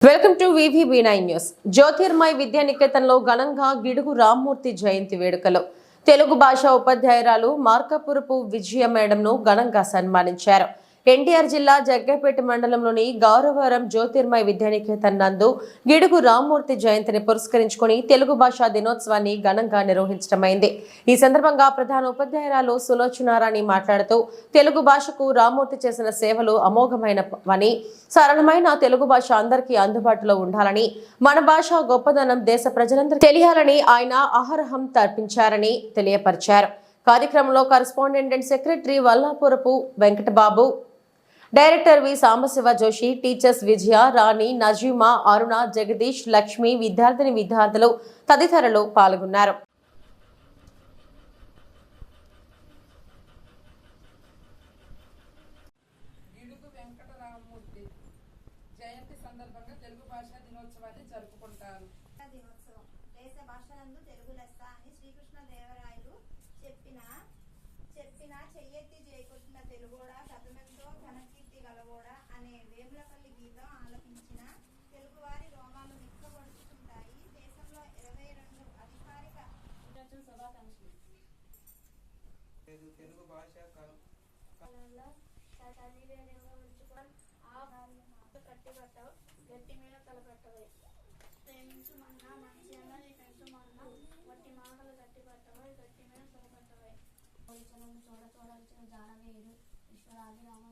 Welcome to VVB9 news. Jyotirmay విద్యానికేతన్లో ఘనంగా గిడుగు రామ్మూర్తి జయంతి వేడుకలు. తెలుగు భాష ఉపాధ్యాయురాలు మార్కాపురపు విజయ మేడంను ఘనంగా సన్మానించారు. ఎన్టీఆర్ జిల్లా జగ్గైపేట మండలంలోని గౌరవరం జ్యోతిర్మయ్ విద్యానికేతన్ నందు గిడుగు రామ్మూర్తి జయంతిని పురస్కరించుకుని తెలుగు భాషా దినోత్సవాన్ని ఘనంగా నిర్వహించడమైంది. ఈ సందర్భంగా ప్రధాన ఉపాధ్యాయురాలు సులోచనారాణి మాట్లాడుతూ తెలుగు భాషకు రామ్మూర్తి చేసిన సేవలు అమోఘమైనవని, సరళమైన తెలుగు భాష అందరికీ అందుబాటులో ఉండాలని, మన భాష గొప్పదనం దేశ ప్రజలందరికీ తెలియాలని ఆయన అహరహం తర్పించారని తెలియపరిచారు. కార్యక్రమంలో కరెస్పాండెంట్ సెక్రటరీ వల్లాపురపు వెంకటబాబు, డైరెక్టర్ వి సాంబశివ జోషి, టీచర్స్ విజయ, రాణి, నజీమా, అరుణ, జగదీష్, లక్ష్మి, విద్యార్థులు తదితరులు పాల్గొన్నారు. జయంతి సందర్భంగా తెలుగు భాషా దినోత్సవాన్ని జరుపుకుంటారు. దేశ భాషలందు తెలుగు లెస్స అని శ్రీకృష్ణదేవరాయలు చెప్పిన చెయ్యెత్తి జయకొట్టిన తెలుగోడా శతమెంతో ఘనకీర్తి గలవోడా అనే వేములపల్లి గీతం ఆలపించిన తెలుగువారి రోమాలు నిక్కబడుతుంటాయి. దేశంలో 22 అధికారిక శుభాకాంక్షలు. తెలుగు భాష కట్టిపట్టవు గట్టి మీద తలపెట్టవై ప్రేమించుమన్నా మంచి అన్న నీ పెంచుమన్నా వట్టి మాటలు గట్టిపట్టవై గట్టి మీద తలపెట్టవై చూడ చూడవచ్చిన జాడవేరు విశ్వరాజు రామ